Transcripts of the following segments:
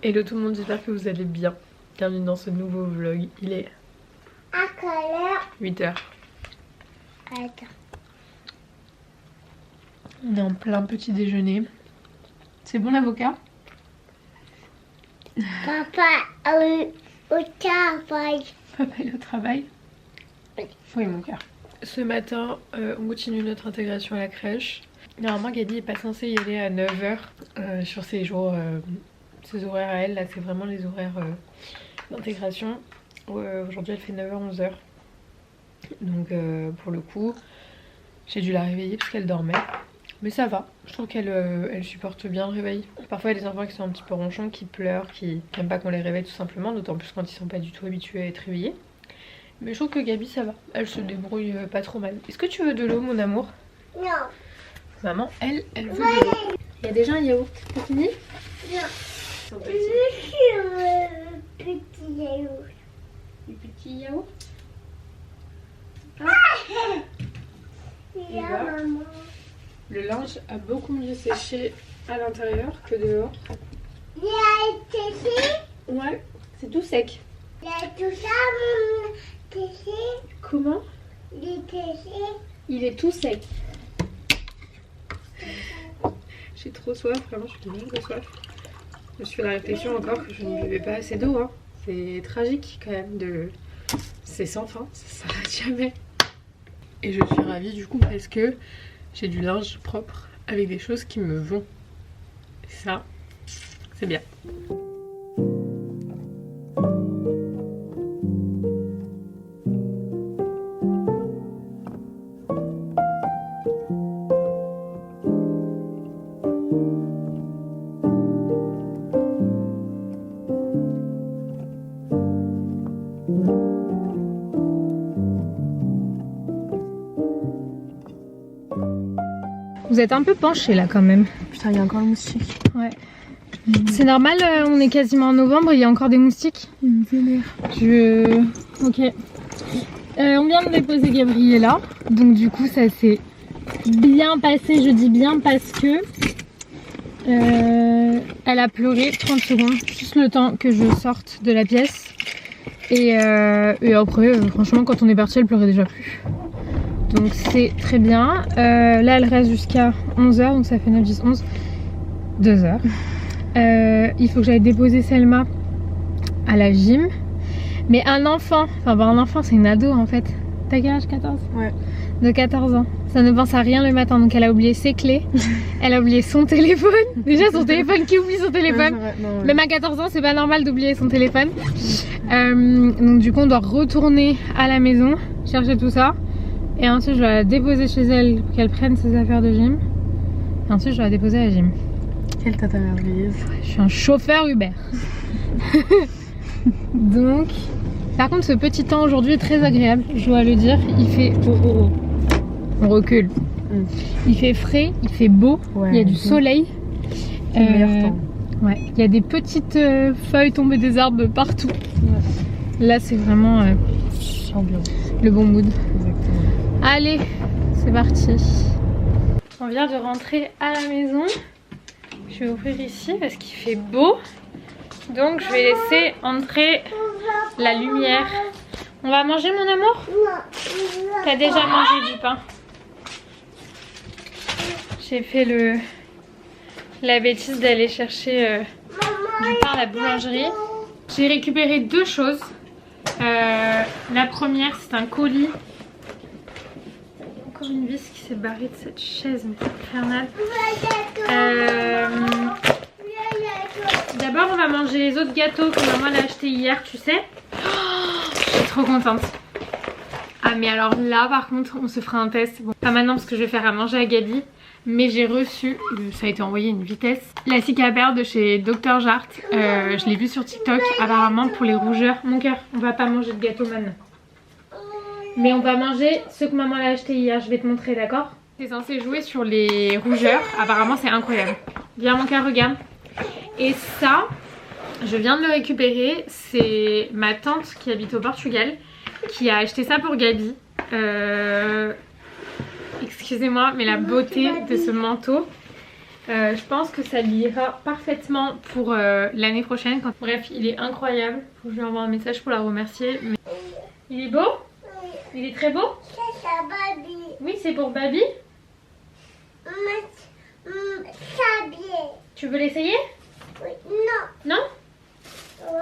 Hello tout le monde, j'espère que vous allez bien. Bienvenue dans ce nouveau vlog. Il est à quelle heure? 8h. Attends. On est en plein petit déjeuner. C'est bon l'avocat? Papa au travail. Papa est au travail? Oui mon cœur. Ce matin, on continue notre intégration à la crèche. Normalement Gabi n'est pas censée y aller à 9h sur ses jours, ses horaires à elle. Là c'est vraiment les horaires d'intégration. Aujourd'hui elle fait 9h-11h. Donc pour le coup j'ai dû la réveiller parce qu'elle dormait. Mais ça va, je trouve qu'elle elle supporte bien le réveil. Parfois il y a des enfants qui sont un petit peu ronchons, qui pleurent, qui n'aiment pas qu'on les réveille tout simplement. D'autant plus quand ils sont pas du tout habitués à être réveillés. Mais je trouve que Gabi ça va, elle se débrouille pas trop mal. Est-ce que tu veux de l'eau mon amour? Non. Maman elle veut de l'eau. Il y a déjà un yaourt, c'est fini? Non. Le petit yaourt. Les petits yaourts. Il y a maman. Le linge a beaucoup mieux séché à l'intérieur que dehors. Il a été séché. Ouais, c'est tout sec. Il a tout ça, mon séché. Comment? Il est séché. Il est tout sec. J'ai trop soif, vraiment je suis trop soif. Je me suis fait la réflexion encore que je ne buvais pas assez d'eau. Hein. C'est tragique quand même de... C'est sans fin, ça s'arrête jamais. Et je suis ravie du coup parce que j'ai du linge propre avec des choses qui me vont. Et ça, c'est bien. Vous êtes un peu penché là quand même. Putain, il y a encore le moustique. Ouais. C'est normal, on est quasiment en novembre, il y a encore des moustiques. Il me vénère. Ok. On vient de déposer Gabriella. Donc du coup ça s'est bien passé, je dis bien parce que elle a pleuré 30 secondes, juste le temps que je sorte de la pièce. Et après, franchement quand on est parti elle pleurait déjà plus. Donc c'est très bien. Là elle reste jusqu'à 11h, donc ça fait 9, 10, 11, 2 heures. Il faut que j'aille déposer Selma à la gym. Mais un enfant, c'est une ado en fait. T'as quel âge? 14? Ouais. De 14 ans. Ça ne pense à rien le matin, donc elle a oublié ses clés. Elle a oublié son téléphone. Déjà son téléphone, qui oublie son téléphone? Ouais. Même à 14 ans c'est pas normal d'oublier son téléphone. Donc du coup on doit retourner à la maison, chercher tout ça. Et ensuite je vais la déposer chez elle pour qu'elle prenne ses affaires de gym. Et ensuite je vais la déposer à la gym. Quelle tata merveilleuse. Je suis un chauffeur Uber. Donc, par contre ce petit temps aujourd'hui est très agréable, je dois le dire. Il fait... On recule. Il fait frais, il fait beau, Ouais, il y a du soleil. C'est le meilleur temps. Ouais, il y a des petites feuilles tombées des arbres partout. Ouais. Là c'est vraiment Ambiance. le bon mood. Exactement. Allez, c'est parti. On vient de rentrer à la maison. Je vais ouvrir ici parce qu'il fait beau. Donc je vais laisser entrer la lumière. On va manger mon amour? T'as déjà mangé du pain. J'ai fait la bêtise d'aller chercher du pain à la boulangerie. J'ai récupéré deux choses. La première c'est un colis. Encore une vis qui s'est barrée de cette chaise, mais c'est infernal. D'abord on va manger les autres gâteaux que maman a acheté hier, tu sais. Je suis trop contente. Ah mais alors là par contre on se fera un test. Bon, pas maintenant parce que je vais faire à manger à Gabi. Mais j'ai reçu, ça a été envoyé à une vitesse, la Cicapaire de chez Dr Jart. Je l'ai vu sur TikTok apparemment pour les rougeurs. Mon cœur, on va pas manger de gâteau maintenant. Mais on va manger ce que maman l'a acheté hier, je vais te montrer, d'accord? C'est censé jouer sur les rougeurs, apparemment c'est incroyable. Viens mon cœur, regarde. Et ça, je viens de le récupérer, c'est ma tante qui habite au Portugal qui a acheté ça pour Gabi. Excusez-moi, mais la beauté de ce manteau. Je pense que ça lui ira parfaitement pour l'année prochaine. Bref, il est incroyable. Faut que je lui envoie un message pour la remercier. Mais... Il est beau? Oui. Il est très beau? C'est ça, Baby. Oui, c'est pour Baby. Ça bien. Tu veux l'essayer? Oui. Non. Non?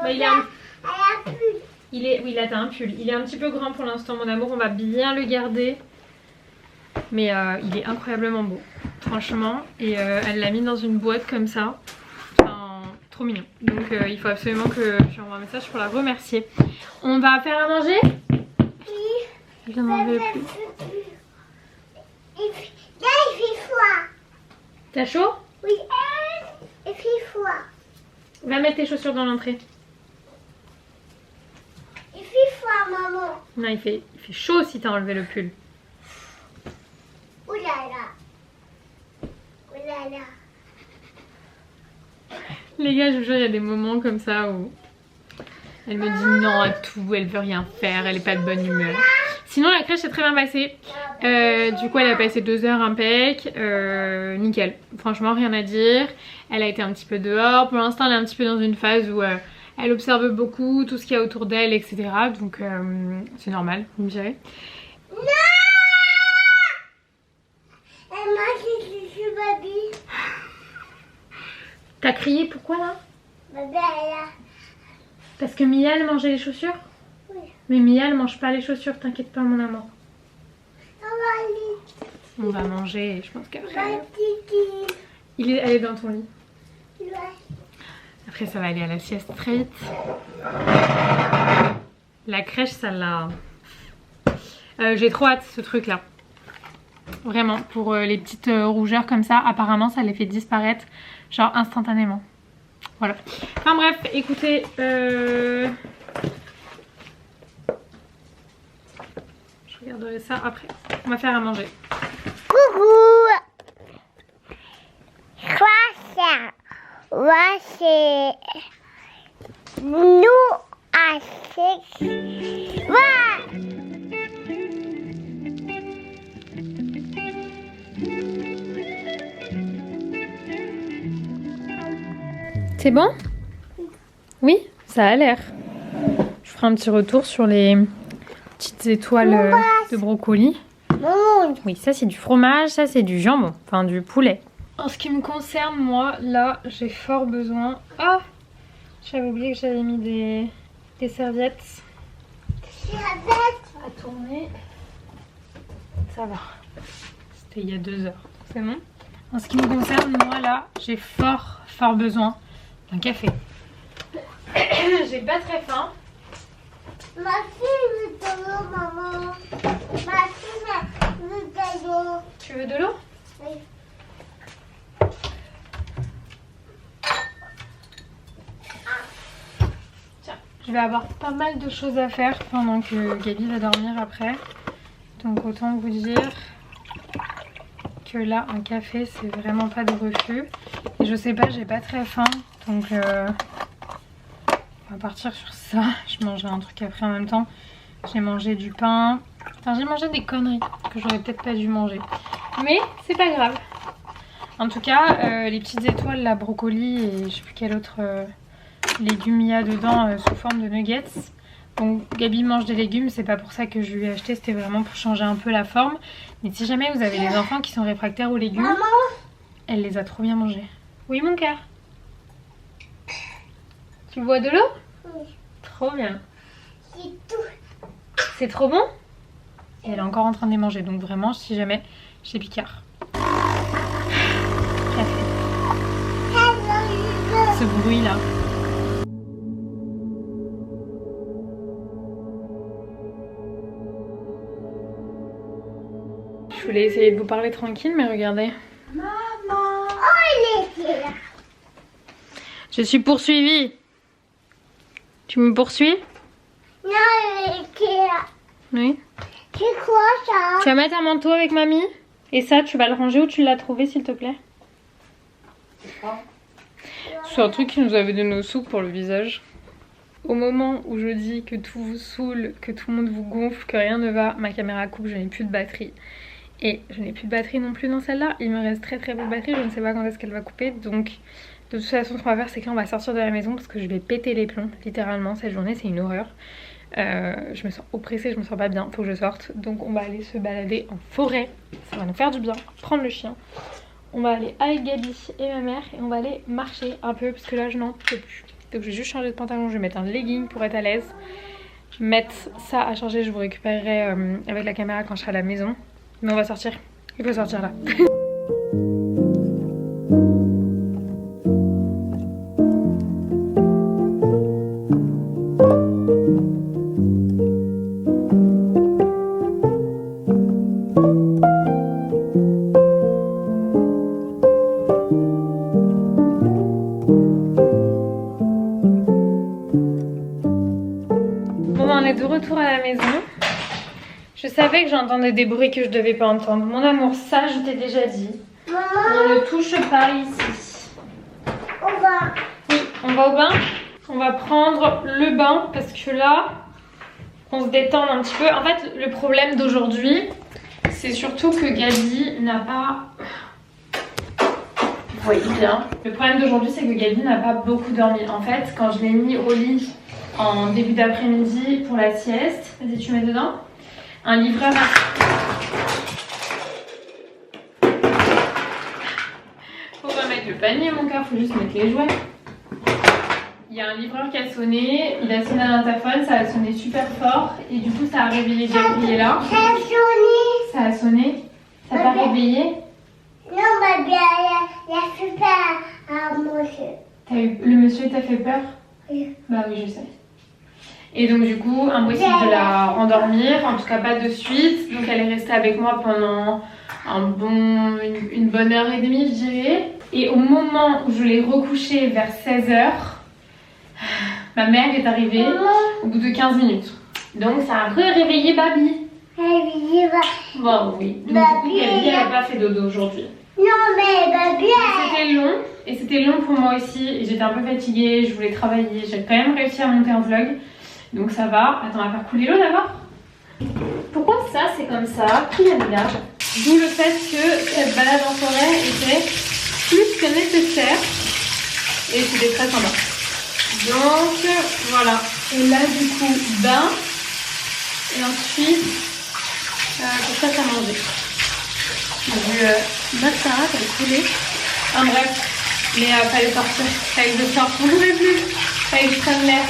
Bah, il est Elle a plus. Oui, là t'as un pull. Il est un petit peu grand pour l'instant, mon amour. On va bien le garder. Mais il est incroyablement beau, franchement. Et elle l'a mis dans une boîte comme ça. Enfin, trop mignon. Donc il faut absolument que je lui envoie un message pour la remercier. On va faire à manger? Oui. Je n'en veux plus. Là, il fait froid. T'as chaud? Oui. Il fait froid. Va mettre tes chaussures dans l'entrée. Il fait froid, maman. Non, il fait chaud si t'as enlevé le pull. Ouh là là. Ouh là là. Les gars, je vous jure, il y a des moments comme ça où elle me dit non à tout, elle veut rien faire, elle est pas de bonne humeur. Sinon, la crèche s'est très bien passée. Du coup, elle a passé 2 heures impec. Nickel. Franchement, rien à dire. Elle a été un petit peu dehors. Pour l'instant, elle est un petit peu dans une phase où elle observe beaucoup tout ce qu'il y a autour d'elle, etc. Donc, c'est normal, vous me direz. Non. Elle m'a dit que Baby. T'as crié pourquoi là? Baby, elle a. Parce que Mia, elle mangeait les chaussures? Oui. Mais Mia, elle mange pas les chaussures, t'inquiète pas, mon amour. On va aller. On va manger, je pense qu'après... Titi. Elle est dans ton lit. Ouais. Après, ça va aller à la sieste très vite. La crèche, ça l'a... J'ai trop hâte, ce truc-là. Vraiment, pour les petites rougeurs comme ça, apparemment, ça les fait disparaître, genre instantanément. Voilà. Enfin bref, écoutez... Je regarderai ça après. On va faire à manger. Coucou. Quoi c'est nous assez. Ouais. C'est bon? Oui, ça a l'air. Je ferai un petit retour sur les petites étoiles de brocoli. Oui, ça c'est du fromage, ça c'est du jambon, enfin du poulet. En ce qui me concerne, moi, là, j'ai fort besoin... Oh! J'avais oublié que j'avais mis des serviettes à tourner. Ça va. C'était il y a 2 heures. C'est bon? En ce qui me concerne, moi, là, j'ai fort besoin d'un café. J'ai pas très faim. Ma fille veut de l'eau, maman. Ma fille veut de l'eau. Tu veux de l'eau? Oui. Je vais avoir pas mal de choses à faire pendant que Gaby va dormir après. Donc autant vous dire que là, un café, c'est vraiment pas de refus. Et je sais pas, j'ai pas très faim. Donc on va partir sur ça. Je mangerai un truc après en même temps. J'ai mangé du pain. Enfin, j'ai mangé des conneries que j'aurais peut-être pas dû manger. Mais c'est pas grave. En tout cas, les petites étoiles, la brocoli et je sais plus quel autre... légumes il y a dedans sous forme de nuggets. Donc Gaby mange des légumes, c'est pas pour ça que je lui ai acheté, c'était vraiment pour changer un peu la forme. Mais si jamais vous avez des enfants qui sont réfractaires aux légumes, maman, elle les a trop bien mangés. Oui mon cœur? Tu bois de l'eau? Oui. Trop bien. C'est tout. C'est trop bon? Et elle est encore en train de les manger, donc vraiment si jamais j'ai Picard. Ce bruit là. Je voulais essayer de vous parler tranquille, mais regardez. Maman. Oh, il était là. Je suis poursuivie. Tu me poursuis? Non, il était là. Oui. C'est quoi ça? Tu vas mettre un manteau avec mamie? Et ça, tu vas le ranger où tu l'as trouvé, s'il te plaît? C'est un truc qui nous avait donné au souk pour le visage. Au moment où je dis que tout vous saoule, que tout le monde vous gonfle, que rien ne va, ma caméra coupe, je n'ai plus de batterie. Et je n'ai plus de batterie non plus dans celle-là. Il me reste très peu de batterie, je ne sais pas quand est-ce qu'elle va couper. Donc de toute façon ce qu'on va faire c'est qu'on va sortir de la maison parce que je vais péter les plombs. Littéralement cette journée c'est une horreur. Je me sens oppressée, je me sens pas bien, faut que je sorte. Donc on va aller se balader en forêt. Ça va nous faire du bien, prendre le chien. On va aller avec Gabi et ma mère et on va aller marcher un peu parce que là je n'en peux plus. Donc je vais juste changer de pantalon, je vais mettre un legging pour être à l'aise. Mettre ça à charger, je vous récupérerai avec la caméra quand je serai à la maison. Mais on va sortir, il faut sortir là. Bon, on est de retour à la maison. Je savais que j'entendais des bruits que je devais pas entendre. Mon amour, ça je t'ai déjà dit. Maman, On ne touche pas ici. on va. Oui, on va au bain. On va prendre le bain parce que là, on se détend un petit peu. En fait, le problème d'aujourd'hui, c'est surtout que Gabi n'a pas... Vous voyez bien. Le problème d'aujourd'hui, c'est que Gabi n'a pas beaucoup dormi. En fait, quand je l'ai mis au lit en début d'après-midi pour la sieste, vas-y, tu mets dedans. Un livreur a... Faut pas mettre le panier, mon cœur, faut juste mettre les jouets. Il y a un livreur qui a sonné, il a sonné à l'interphone, ça a sonné super fort et du coup ça a réveillé Gabriella. Ça a sonné. Ça a sonné, ça t'a réveillé. Non, ma bien, il a super à manger. Le monsieur t'a fait peur? Oui. Bah oui, je sais. Et donc du coup, impossible de la rendormir, en tout cas pas de suite. Donc elle est restée avec moi pendant une bonne heure et demie, je dirais. Et au moment où je l'ai recouchée vers 16h, ma mère est arrivée au bout de 15 minutes. Donc ça a réveillé Babi. Bon oui, donc du coup Gabi elle n'a pas fait dodo aujourd'hui. Non mais Babi. C'était long, et c'était long pour moi aussi. Et j'étais un peu fatiguée, je voulais travailler. J'ai quand même réussi à monter un vlog. Donc ça va. Attends, on va faire couler l'eau d'abord. Pourquoi ça c'est comme ça? Qui l'a mis là? D'où le fait que cette balade en forêt était plus que nécessaire. Et c'était très sympa. Donc voilà. Et là du coup, bain. Et ensuite, pour ça, ça manger. J'ai vu Massara qui avait coulé. Bref, mais fallait sortir. Fallait que je sorte. On ne pouvait plus. Fallait que je prenne l'air.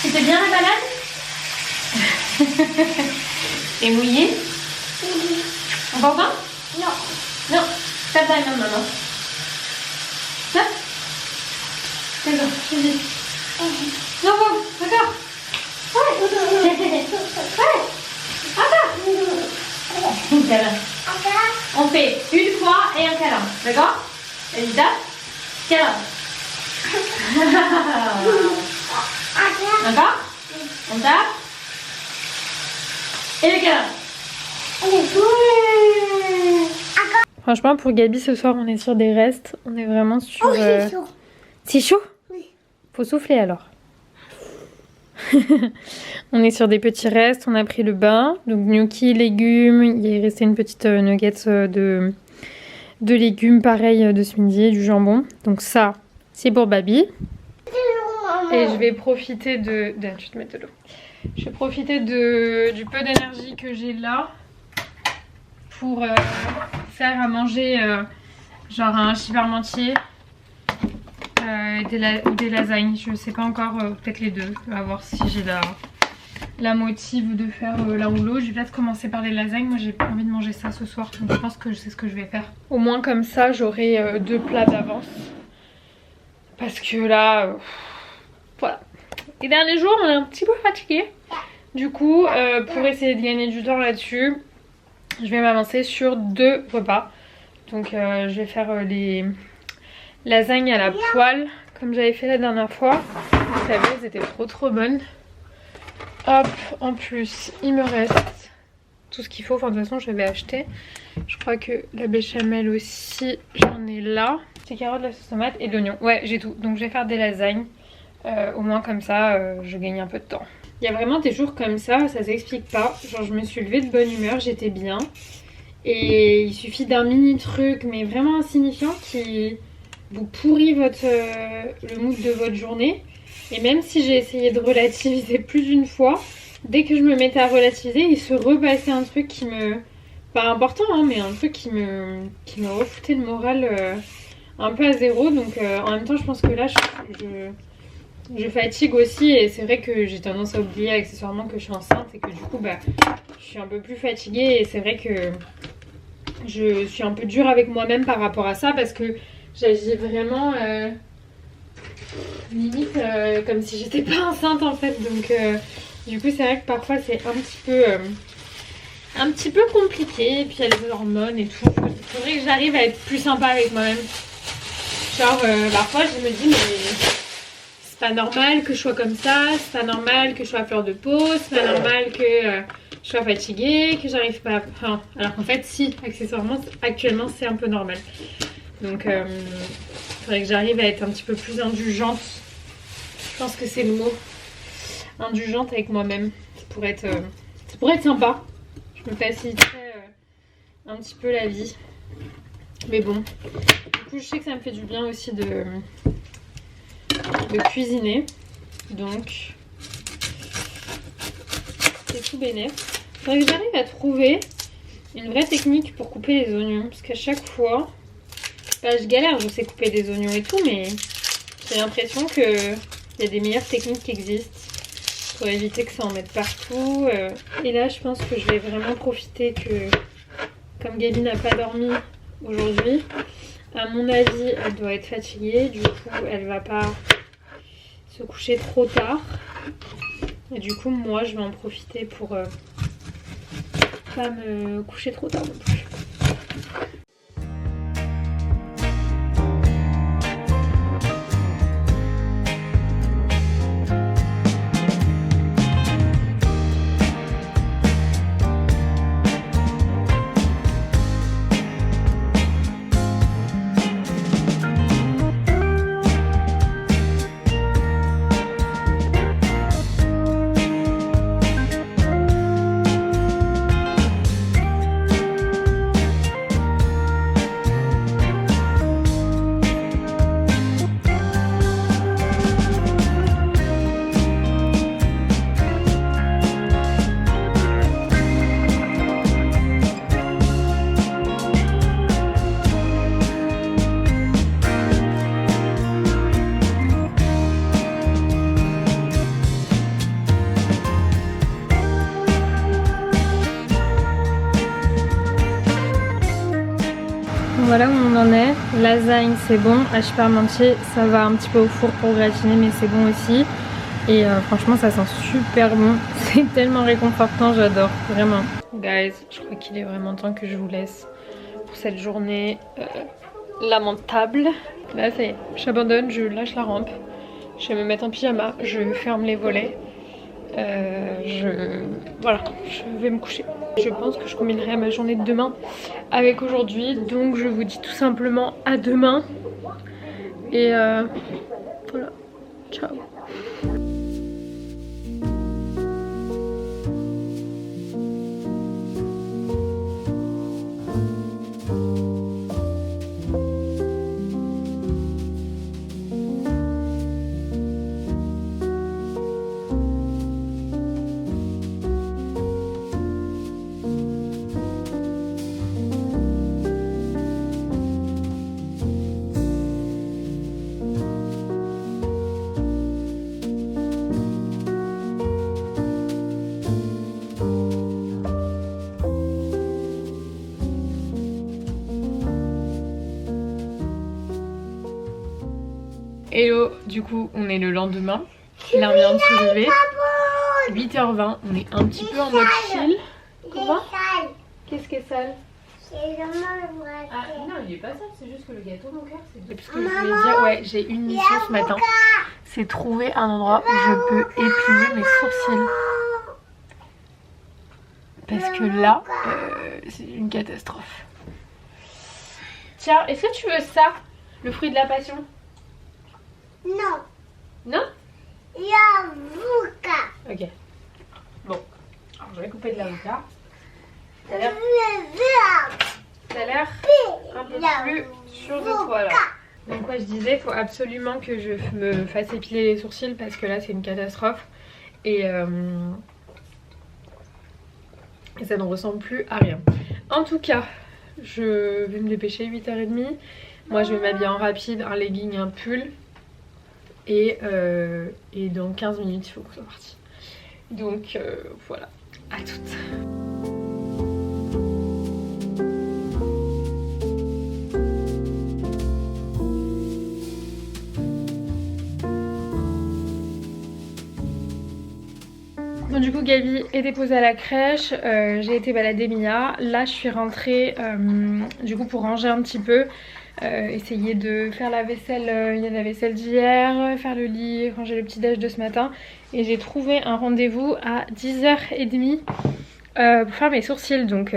C'était bien la balade? Et mouillé? On va au bain? Non. Non. Pas de bain, non, non, non. Ça? C'est bon, je dis. Non, bon, d'accord. Ouais. Encore. Un câlin. On fait une fois et un câlin, d'accord? Vas-y, tape. Câlin. D'accord? On tape. Et le câlin. Franchement, pour Gabi, ce soir, on est sur des restes. On est vraiment sur... Oh, c'est chaud. C'est chaud? Oui. Faut souffler alors. On est sur des petits restes. On a pris le bain. Donc, gnocchi, légumes. Il est resté une petite nugget de légumes, pareil, de ce midi, du jambon. Donc ça, c'est pour Babi. Et je vais profiter de... Tu te mets de l'eau. Je vais profiter du peu d'énergie que j'ai là pour faire à manger genre un chiparmentier ou des lasagnes. Je sais pas encore, peut-être les deux. On va voir si j'ai la motive de faire l'un ou l'autre. Je vais peut-être commencer par les lasagnes. Moi j'ai envie de manger ça ce soir. Donc je pense que je sais ce que je vais faire. Au moins comme ça j'aurai 2 plats d'avance. Parce que là... voilà. Les derniers jours on est un petit peu fatigué. Du coup pour essayer de gagner du temps là-dessus, je vais m'avancer sur 2 repas. Donc je vais faire les lasagnes à la poêle comme j'avais fait la dernière fois. Vous savez, elles étaient trop bonnes. Hop, en plus il me reste tout ce qu'il faut. Enfin de toute façon je l'avais acheté. Je crois que la béchamel aussi j'en ai là. C'est carottes, la sauce tomate et l'oignon. Ouais, j'ai tout. Donc je vais faire des lasagnes. Au moins comme ça je gagne un peu de temps. Il y a vraiment des jours comme ça s'explique pas. Genre je me suis levée de bonne humeur, j'étais bien. Et il suffit d'un mini truc, mais vraiment insignifiant, qui vous pourrit le mood de votre journée. Et même si j'ai essayé de relativiser plus d'une fois, dès que je me mettais à relativiser, il se repassait un truc qui me... Pas important, hein, mais un truc qui me refoutait le moral un peu à zéro. Donc en même temps, je pense que là, je fatigue aussi. Et c'est vrai que j'ai tendance à oublier accessoirement que je suis enceinte. Et que du coup, bah, je suis un peu plus fatiguée. Et c'est vrai que je suis un peu dure avec moi-même par rapport à ça. Parce que j'agis vraiment... limite comme si j'étais pas enceinte en fait, donc du coup c'est vrai que parfois c'est un petit peu compliqué, et puis il y a les hormones et tout. Il faudrait que j'arrive à être plus sympa avec moi-même, genre parfois je me dis mais c'est pas normal que je sois comme ça, c'est pas normal que je sois à fleur de peau, c'est pas normal que je sois fatiguée, que j'arrive pas à... Enfin, alors qu'en fait si, accessoirement actuellement c'est un peu normal, donc faudrait que j'arrive à être un petit peu plus indulgente. Je pense que c'est le mot. Indulgente avec moi-même. Ça pourrait être sympa. Je me faciliterais un petit peu la vie. Mais bon. Du coup, je sais que ça me fait du bien aussi de cuisiner. Donc, c'est tout bénef. Faudrait que j'arrive à trouver une vraie technique pour couper les oignons. Parce qu'à chaque fois... Bah, je galère, je sais couper des oignons et tout, mais j'ai l'impression qu'il y a des meilleures techniques qui existent pour éviter que ça en mette partout. Et là, je pense que je vais vraiment profiter que, comme Gaby n'a pas dormi aujourd'hui, à mon avis, elle doit être fatiguée. Du coup, elle va pas se coucher trop tard. Et du coup, moi, je vais en profiter pour pas me coucher trop tard non plus. Voilà où on en est. Lasagne c'est bon, hachis parmentier ça va un petit peu au four pour gratiner mais c'est bon aussi. Et franchement ça sent super bon, c'est tellement réconfortant, j'adore, vraiment. Guys, je crois qu'il est vraiment temps que je vous laisse pour cette journée lamentable. Là ça y est, j'abandonne, je lâche la rampe, je vais me mettre en pyjama, je ferme les volets. Voilà, je vais me coucher. Je pense que je combinerai ma journée de demain avec aujourd'hui. Donc je vous dis tout simplement à demain. Et voilà, ciao. Hello, du coup on est le lendemain, là on vient de se lever, 8h20, on est un petit peu en mode chill. Comment? Qu'est-ce qui est sale? Ah non, il est pas sale, c'est juste que le gâteau mon cœur c'est... Parce que je voulais dire, ouais, j'ai une mission ce matin, c'est trouver un endroit où je peux épiler mes sourcils. Parce que là, c'est une catastrophe. Tiens, est-ce que tu veux ça? Le fruit de la passion? Non. Non? L'avocat. Ok. Bon, alors, je vais couper de l'avocat. T'as l'air un peu plus sûr de toi là. Donc ouais, je disais, il faut absolument que je me fasse épiler les sourcils parce que là c'est une catastrophe et ça ne ressemble plus à rien. En tout cas, je vais me dépêcher, 8h30. Moi je vais m'habiller en rapide, un legging, un pull et dans 15 minutes il faut qu'on soit parti. Donc voilà, à toutes. Bon, du coup Gabi est déposée à la crèche, j'ai été balader Mia, là je suis rentrée du coup pour ranger un petit peu, essayer de faire la vaisselle, il y a la vaisselle d'hier, faire le lit, ranger le petit déj de ce matin et j'ai trouvé un rendez-vous à 10h30 pour faire mes sourcils. Donc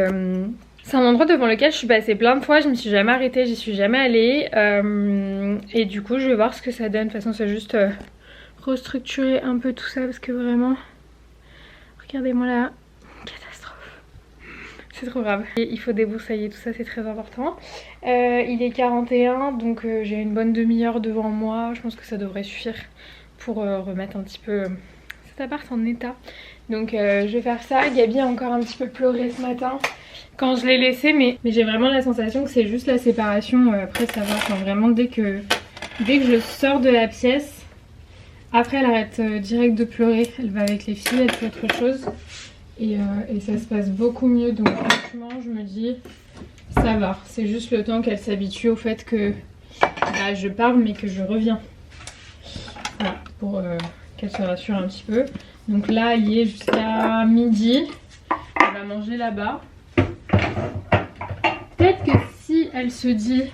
c'est un endroit devant lequel je suis passée plein de fois, je me suis jamais arrêtée, j'y suis jamais allée et du coup je vais voir ce que ça donne. De toute façon c'est juste restructurer un peu tout ça parce que vraiment... Regardez-moi là, catastrophe. C'est trop grave. Et il faut débroussailler tout ça, c'est très important. Il est 41, donc j'ai une bonne demi-heure devant moi. Je pense que ça devrait suffire pour remettre un petit peu cet appart en état. Donc je vais faire ça. Gabi a encore un petit peu pleuré ce matin quand je l'ai laissé, mais j'ai vraiment la sensation que c'est juste la séparation. Après ça va, enfin, vraiment dès que je sors de la pièce... Après elle arrête direct de pleurer, elle va avec les filles, elle fait autre chose et ça se passe beaucoup mieux. Donc franchement je me dis ça va, c'est juste le temps qu'elle s'habitue au fait que bah, je pars mais que je reviens. Voilà, pour qu'elle se rassure un petit peu. Donc là elle y est jusqu'à midi, elle va manger là-bas. Peut-être que si elle se dit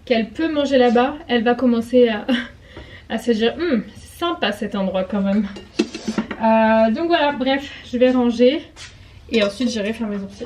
qu'elle peut manger là-bas, elle va commencer à se dire sympa cet endroit quand même. Donc voilà, bref, je vais ranger et ensuite j'irai faire mes sourcils.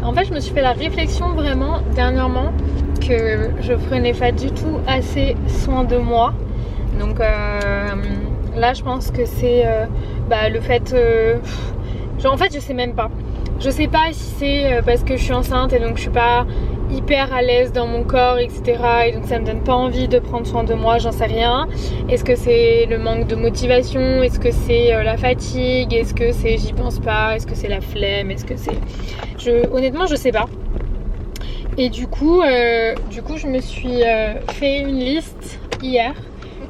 En fait je me suis fait la réflexion vraiment dernièrement que je prenais pas du tout assez soin de moi. Donc là je pense que c'est le fait en fait je sais même pas. Je sais pas si c'est parce que je suis enceinte et donc je suis pas hyper à l'aise dans mon corps, etc. Et donc ça me donne pas envie de prendre soin de moi, j'en sais rien. Est-ce que c'est le manque de motivation? Est-ce que c'est la fatigue? Est-ce que c'est j'y pense pas? Est-ce que c'est la flemme? Est-ce que c'est... Honnêtement je sais pas. Et du coup je me suis fait une liste hier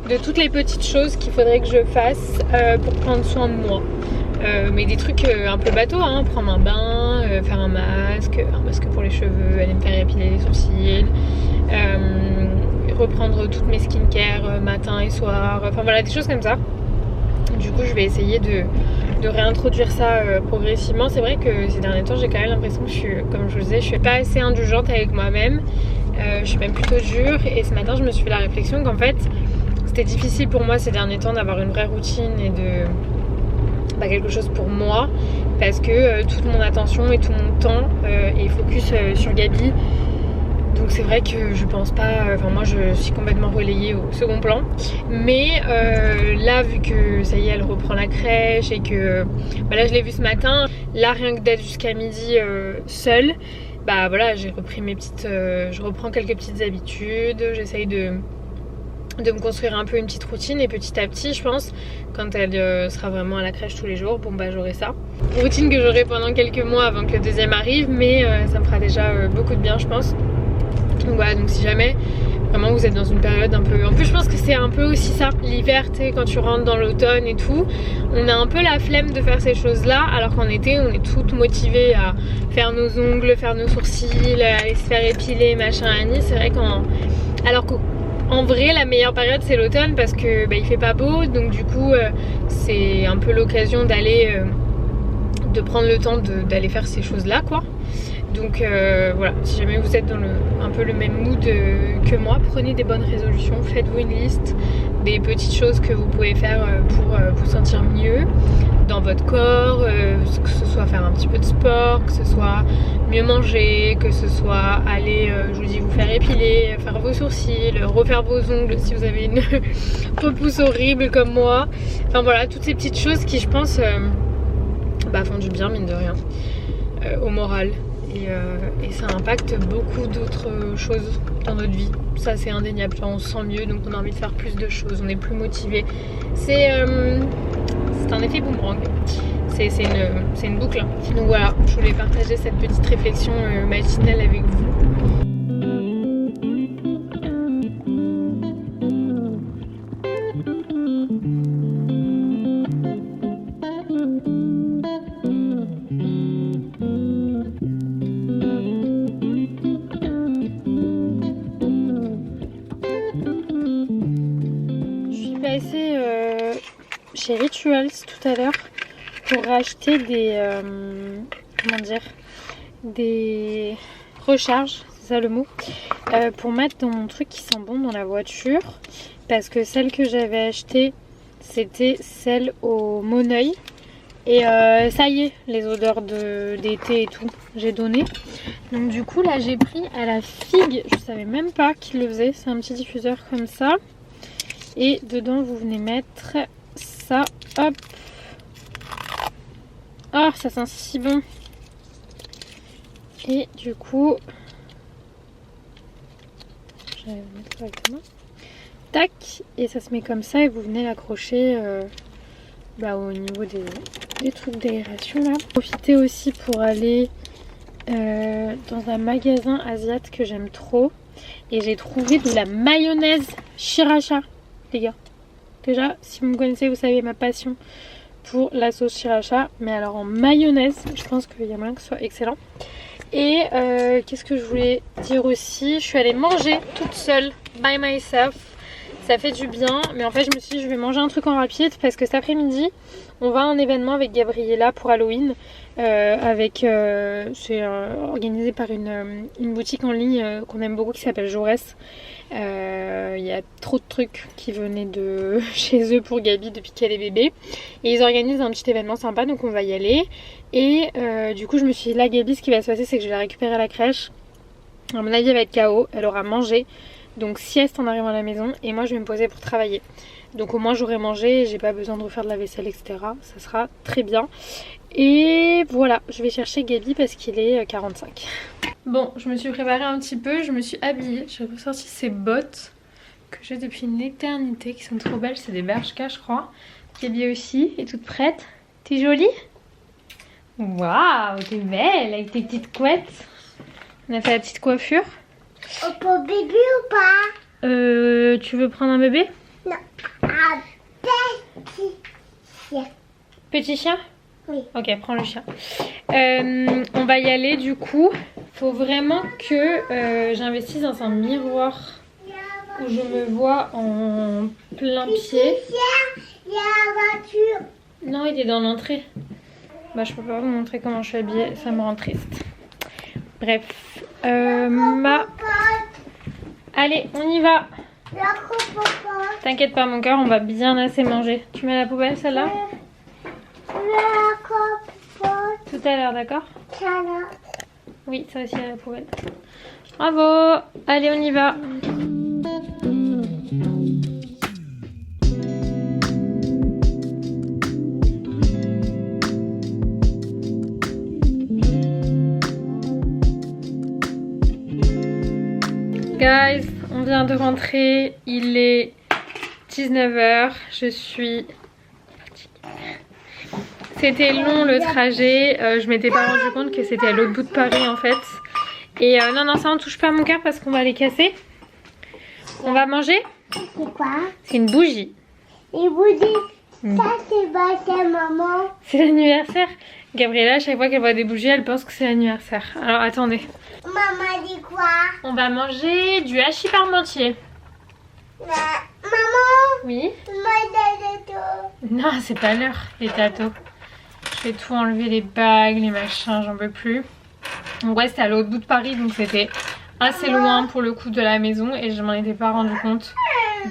de toutes les petites choses qu'il faudrait que je fasse pour prendre soin de moi. Mais des trucs un peu bateaux, hein, prendre un bain, faire un masque pour les cheveux, aller me faire épiler les sourcils, reprendre toutes mes skincare matin et soir, enfin voilà des choses comme ça. Du coup je vais essayer de réintroduire ça progressivement. C'est vrai que ces derniers temps j'ai quand même l'impression que je suis, comme je vous disais, je suis pas assez indulgente avec moi-même, je suis même plutôt dure et ce matin je me suis fait la réflexion qu'en fait c'était difficile pour moi ces derniers temps d'avoir une vraie routine et de... quelque chose pour moi parce que toute mon attention et tout mon temps est focus sur Gabi Donc c'est vrai que je pense pas, enfin moi je suis complètement relayée au second plan. Mais là vu que ça y est elle reprend la crèche et que bah là je l'ai vue ce matin, là rien que d'être jusqu'à midi seule, bah voilà j'ai repris mes petites, je reprends quelques petites habitudes, j'essaye de me construire un peu une petite routine et petit à petit je pense quand elle sera vraiment à la crèche tous les jours, bon bah j'aurai ça. Une routine que j'aurai pendant quelques mois avant que le deuxième arrive, mais ça me fera déjà beaucoup de bien je pense. Donc voilà, donc si jamais vraiment vous êtes dans une période un peu... En plus je pense que c'est un peu aussi ça, l'hiver, tu sais, quand tu rentres dans l'automne et tout, on a un peu la flemme de faire ces choses là, alors qu'en été on est toutes motivées à faire nos ongles, faire nos sourcils, aller se faire épiler, machin à Nice. C'est vrai qu'en... Alors qu'en vrai la meilleure période c'est l'automne parce que bah, il fait pas beau, donc du coup c'est un peu l'occasion d'aller... de prendre le temps d'aller faire ces choses là quoi. Donc voilà, si jamais vous êtes dans un peu le même mood que moi, prenez des bonnes résolutions, faites-vous une liste des petites choses que vous pouvez faire pour vous sentir mieux dans votre corps, que ce soit faire un petit peu de sport, que ce soit mieux manger, que ce soit aller, je vous dis, vous faire épiler, faire vos sourcils, refaire vos ongles si vous avez une repousse horrible comme moi. Enfin voilà, toutes ces petites choses qui je pense bah, font du bien mine de rien au moral. Et ça impacte beaucoup d'autres choses dans notre vie. Ça c'est indéniable, on se sent mieux donc on a envie de faire plus de choses, on est plus motivé. C'est un effet boomerang, c'est une boucle. Donc voilà, je voulais partager cette petite réflexion matinale avec vous. Chez Rituals tout à l'heure pour acheter des comment dire, des recharges, c'est ça le mot, pour mettre dans mon truc qui sent bon dans la voiture, parce que celle que j'avais achetée c'était celle au Moneuil et ça y est, les odeurs d'été et tout j'ai donné. Donc du coup là j'ai pris à la figue, je savais même pas qu'il le faisait, c'est un petit diffuseur comme ça et dedans vous venez mettre ça, hop. Oh, ça sent si bon. Et du coup, je vais le mettre correctement. Tac, et ça se met comme ça et vous venez l'accrocher bah, au niveau des trucs d'aération là. Profitez aussi pour aller dans un magasin asiatique que j'aime trop et j'ai trouvé de la mayonnaise sriracha, les gars. Déjà, si vous me connaissez, vous savez ma passion pour la sauce sriracha. Mais alors en mayonnaise, je pense qu'il y a moyen que ce soit excellent. Et qu'est-ce que je voulais dire aussi? Je suis allée manger toute seule, by myself. Ça fait du bien. Mais en fait, je me suis dit, je vais manger un truc en rapide. Parce que cet après-midi, on va à un événement avec Gabriella pour Halloween. C'est organisé par une boutique en ligne qu'on aime beaucoup qui s'appelle Jaurès. Il y a trop de trucs qui venaient de chez eux pour Gabi depuis qu'elle est bébé et ils organisent un petit événement sympa donc on va y aller et du coup je me suis dit là Gabi ce qui va se passer c'est que je vais la récupérer à la crèche, à mon avis elle va être KO, elle aura mangé donc sieste en arrivant à la maison et moi je vais me poser pour travailler donc au moins j'aurai mangé et j'ai pas besoin de refaire de la vaisselle etc, ça sera très bien. Et voilà, je vais chercher Gabi parce qu'il est 45. Bon, je me suis préparée un petit peu, je me suis habillée, j'ai ressorti ces bottes que j'ai depuis une éternité, qui sont trop belles, c'est des Bershka je crois. Gabi aussi est toute prête. T'es jolie? Waouh, t'es belle avec tes petites couettes. On a fait la petite coiffure. On peut bébé ou pas? Tu veux prendre un bébé? Non, un petit chien. Petit chien? Oui. Ok, prends le chien. On va y aller du coup. Faut vraiment que j'investisse dans un miroir où je me vois en plein pied. Il y a la voiture. Non, il est dans l'entrée. Bah, je peux pas vous montrer comment je suis habillée, ça me rend triste. Bref. Allez, on y va. T'inquiète pas, mon cœur, on va bien assez manger. Tu mets la poubelle celle-là? Tout à l'heure, d'accord? Oui, ça aussi à la poubelle. Bravo. Allez, on y va. Guys, on vient de rentrer, il est 19h, je suis fatiguée. C'était long le trajet, je m'étais pas rendu compte que c'était à l'autre bout de Paris en fait. Et non, ça on touche pas à mon cœur parce qu'on va les casser. On va manger? C'est quoi? C'est une bougie. Une bougie. Ça c'est pas maman. C'est l'anniversaire. Gabriella, à chaque fois qu'elle voit des bougies, elle pense que c'est l'anniversaire. Alors attendez. Maman dit quoi? On va manger du hachis parmentier. Maman. Oui? Moi Non, c'est pas l'heure, les tâteaux. Je vais tout enlever, les bagues, les machins, j'en peux plus. Donc ouais, c'était à l'autre bout de Paris, donc c'était assez loin pour le coup de la maison et je m'en étais pas rendu compte.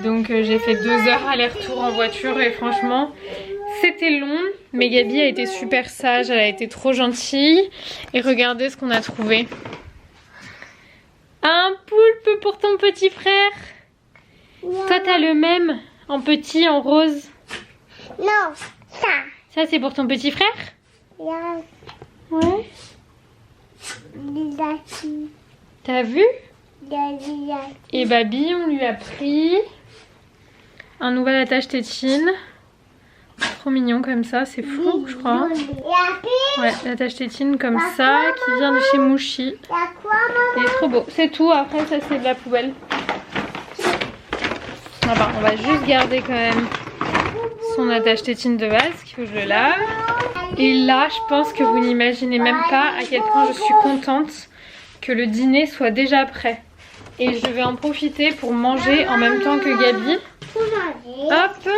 Donc j'ai fait 2 heures aller-retour en voiture et franchement, c'était long. Mais Gabi a été super sage, elle a été trop gentille. Et regardez ce qu'on a trouvé. Un poulpe pour ton petit frère. Toi t'as le même, en petit, en rose. Non, ça. Ça c'est pour ton petit frère? Ouais. T'as vu? Et Babi, on lui a pris un nouvel attache tétine. Trop mignon comme ça, c'est fou je crois. Ouais, l'attache tétine comme ça qui vient de chez Mouchi. Il est trop beau. C'est tout, après ça c'est de la poubelle. Enfin, on va juste garder quand même son attache tétine de base qu'il faut que je le lave. Et là, je pense que vous n'imaginez même pas à quel point je suis contente que le dîner soit déjà prêt. Et je vais en profiter pour manger en même temps que Gabi. Hop.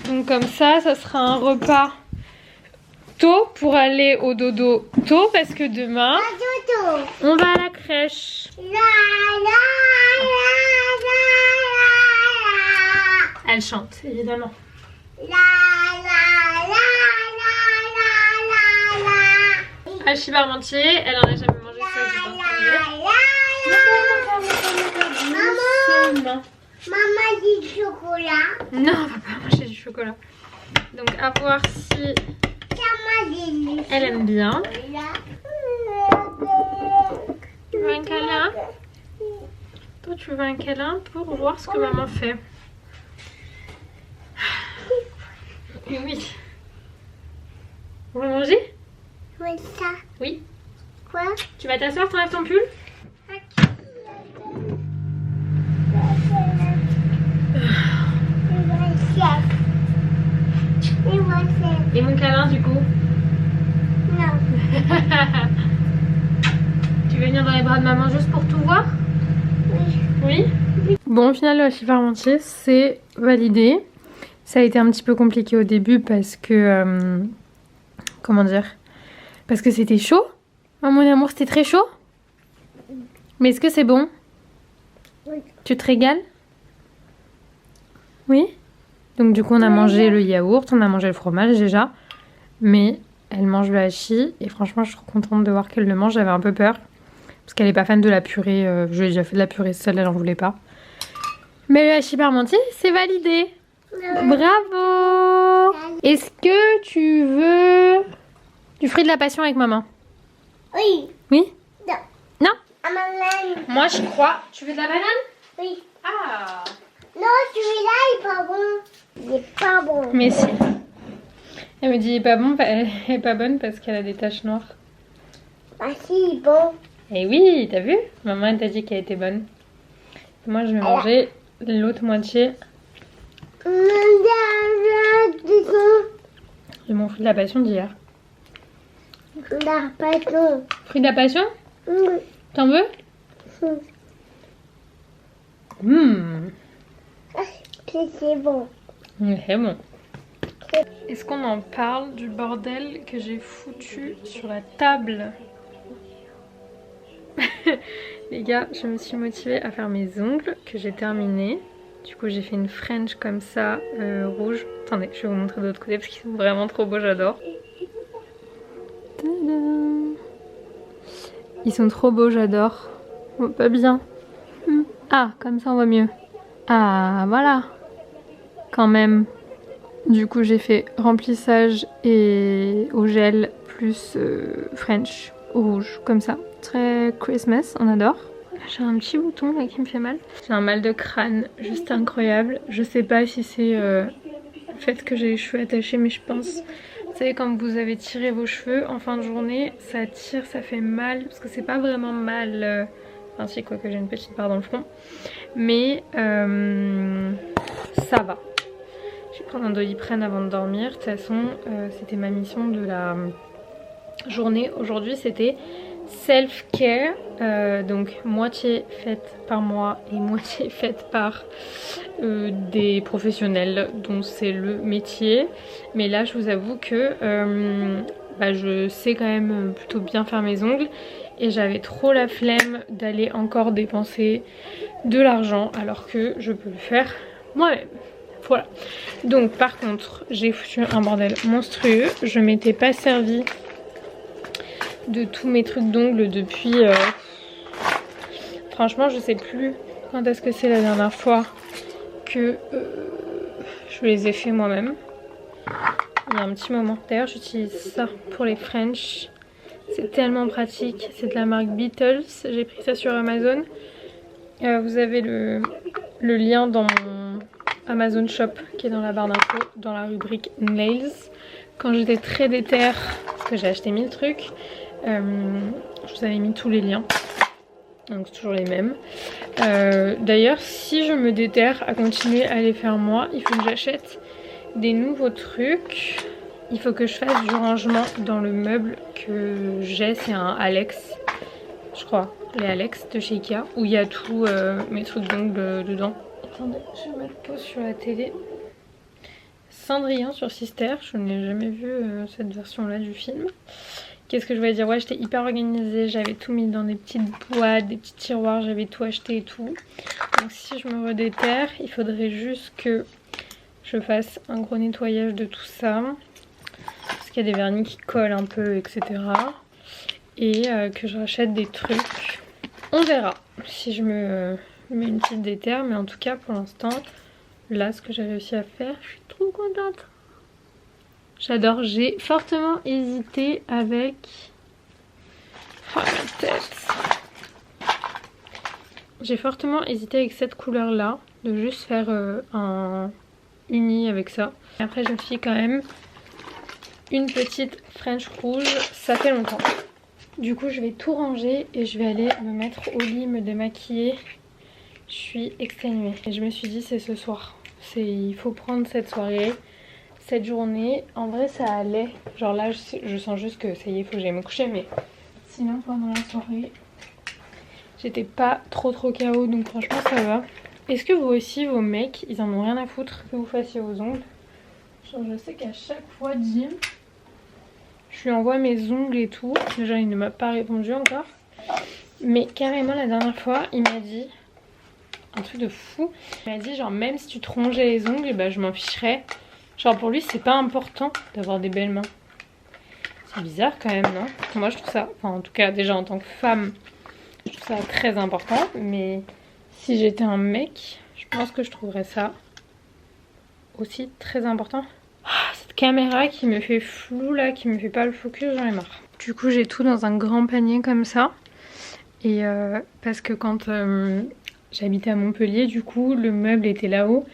Donc comme ça sera un repas tôt pour aller au dodo tôt parce que demain, on va à la crèche. Elle chante, évidemment. Hachis parmentier, elle en a jamais mangé ça, je pense. Maman dit chocolat. Non, on va pas manger du chocolat. Donc à voir si elle aime bien. Tu veux un câlin? Toi tu veux un câlin pour voir ce que maman fait. Oui. On va manger? Oui, ça. Oui. Quoi? Tu vas t'asseoir, t'enlèves ton pull? Et mon câlin du coup? Non. Tu veux venir dans les bras de maman juste pour tout voir? Oui. Oui? Bon, au final, le hachis parmentier, c'est validé. Ça a été un petit peu compliqué au début parce que... comment dire? Parce que c'était chaud. Oh mon amour, c'était très chaud. Mais est-ce que c'est bon? Oui. Tu te régales? Oui? Donc du coup, on a mangé le yaourt, on a mangé le fromage déjà. Mais elle mange le hachis. Et franchement, je suis trop contente de voir qu'elle le mange. J'avais un peu peur. Parce qu'elle n'est pas fan de la purée. Je lui ai déjà fait de la purée seule, elle n'en voulait pas. Mais le hachis parmentier, c'est validé. Bravo! Est-ce que tu veux du fruit de la passion avec maman? Oui. Oui? Non. Non? Maman. Moi, je crois. Tu veux de la banane? Oui. Ah! Non, celui-là, il est pas bon. Il est pas bon. Mais si. Elle me dit il est pas bon, elle est pas bonne parce qu'elle a des taches noires. Ah si, il est bon. Eh oui, t'as vu? Maman elle t'a dit qu'elle était bonne. Moi, je vais manger l'autre moitié. C'est mon fruit de la passion d'hier. Fruit de la passion? T'en veux? C'est bon. C'est bon. Est-ce qu'on en parle du bordel que j'ai foutu sur la table? Les gars, je me suis motivée à faire mes ongles que j'ai terminés. Du coup, j'ai fait une French comme ça, rouge. Attendez, je vais vous montrer de l'autre côté parce qu'ils sont vraiment trop beaux, j'adore. Ils sont trop beaux, j'adore. On voit pas bien. Ah, comme ça on voit mieux. Ah, voilà. Quand même. Du coup, j'ai fait remplissage et au gel plus French au rouge, comme ça. Très Christmas, on adore. J'ai un petit bouton là qui me fait mal. J'ai un mal de crâne juste incroyable. Je sais pas si c'est le fait que j'ai les cheveux attachés, mais je pense... Vous savez, quand vous avez tiré vos cheveux en fin de journée, ça tire, ça fait mal. Parce que c'est pas vraiment mal... Enfin si, quoi que j'ai une petite barre dans le front. Mais ça va. Je vais prendre un Doliprane avant de dormir. De toute façon, c'était ma mission de la journée. Aujourd'hui, c'était self-care. Donc, moitié faite par moi et moitié faite par des professionnels dont c'est le métier. Mais là, je vous avoue que je sais quand même plutôt bien faire mes ongles. Et j'avais trop la flemme d'aller encore dépenser de l'argent alors que je peux le faire moi-même. Voilà. Donc par contre, j'ai foutu un bordel monstrueux. Je m'étais pas servi de tous mes trucs d'ongles depuis... Franchement, je sais plus quand est-ce que c'est la dernière fois que je les ai fait moi-même. Il y a un petit moment. D'ailleurs, j'utilise ça pour les French. C'est tellement pratique. C'est de la marque Beatles. J'ai pris ça sur Amazon. Vous avez le lien dans mon Amazon Shop qui est dans la barre d'infos, dans la rubrique Nails. Quand j'étais très déter, parce que j'ai acheté 1000 trucs, je vous avais mis tous les liens. Donc c'est toujours les mêmes. D'ailleurs, si je me déterre à continuer à les faire moi, il faut que j'achète des nouveaux trucs. Il faut que je fasse du rangement dans le meuble que j'ai. C'est un Alex, je crois. Les Alex de chez Ikea, où il y a tous mes trucs d'ongles dedans. Attendez, je vais mettre pause sur la télé. Cendrillon sur Sister, je n'ai jamais vu cette version là du film. Qu'est-ce que je voulais dire? Ouais, j'étais hyper organisée, j'avais tout mis dans des petites boîtes, des petits tiroirs, j'avais tout acheté et tout. Donc si je me redéterre, il faudrait juste que je fasse un gros nettoyage de tout ça. Parce qu'il y a des vernis qui collent un peu, etc. Et que je rachète des trucs. On verra si je me mets une petite déterre, mais en tout cas pour l'instant, là ce que j'ai réussi à faire, je suis trop contente. J'adore. J'ai fortement hésité avec... Oh ma tête. J'ai fortement hésité avec cette couleur là, de juste faire un uni avec ça. Après je me suis quand même une petite French rouge, ça fait longtemps. Du coup je vais tout ranger et je vais aller me mettre au lit, me démaquiller. Je suis exténuée. Et je me suis dit c'est ce soir. Il faut prendre cette soirée, cette journée. En vrai ça allait. Genre là je sens juste que ça y est, il faut que j'aille me coucher. Mais sinon pendant la soirée, j'étais pas trop KO. Donc franchement ça va. Est-ce que vous aussi, vos mecs, ils en ont rien à foutre que vous fassiez vos ongles? Genre je sais qu'à chaque fois Jim, je lui envoie mes ongles et tout. Déjà il ne m'a pas répondu encore. Mais carrément la dernière fois il m'a dit un truc de fou. Il m'a dit genre même si tu te rongeais les ongles, bah, je m'en ficherais. Genre pour lui c'est pas important d'avoir des belles mains. C'est bizarre quand même, non? Moi je trouve ça, enfin en tout cas déjà en tant que femme, je trouve ça très important. Mais si j'étais un mec, je pense que je trouverais ça aussi très important. Cette caméra qui me fait flou là, qui me fait pas le focus, j'en ai marre. Du coup j'ai tout dans un grand panier comme ça. Et parce que quand j'habitais à Montpellier, du coup le meuble était là-haut.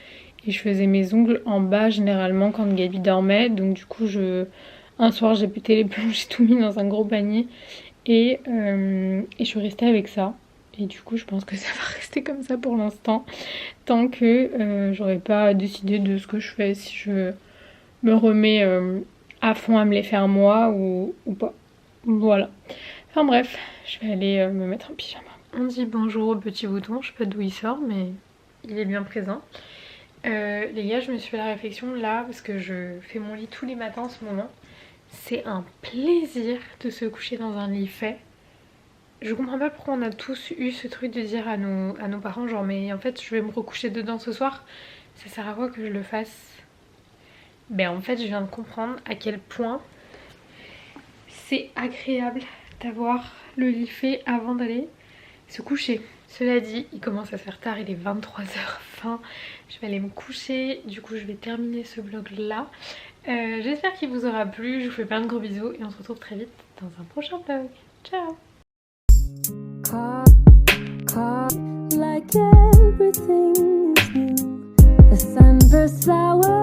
Et je faisais mes ongles en bas généralement quand Gabi dormait. Donc du coup un soir j'ai pété les plombs, j'ai tout mis dans un gros panier. Et je suis restée avec ça. Et du coup je pense que ça va rester comme ça pour l'instant. Tant que j'aurais pas décidé de ce que je fais, si je me remets à fond à me les faire moi ou pas. Voilà. Enfin bref, je vais aller me mettre en pyjama. On dit bonjour au petit bouton, je sais pas d'où il sort mais il est bien présent. Les gars, je me suis fait la réflexion là parce que je fais mon lit tous les matins en ce moment. C'est un plaisir de se coucher dans un lit fait. Je comprends pas pourquoi on a tous eu ce truc de dire à nos parents genre mais en fait je vais me recoucher dedans ce soir. Ça sert à quoi que je le fasse? Ben en fait je viens de comprendre à quel point c'est agréable d'avoir le lit fait avant d'aller se coucher. Cela dit, il commence à se faire tard, il est 23h20. Je vais aller me coucher, du coup je vais terminer ce vlog là. J'espère qu'il vous aura plu, je vous fais plein de gros bisous et on se retrouve très vite dans un prochain vlog. Ciao. Like everything is new, the sun bursts flowers.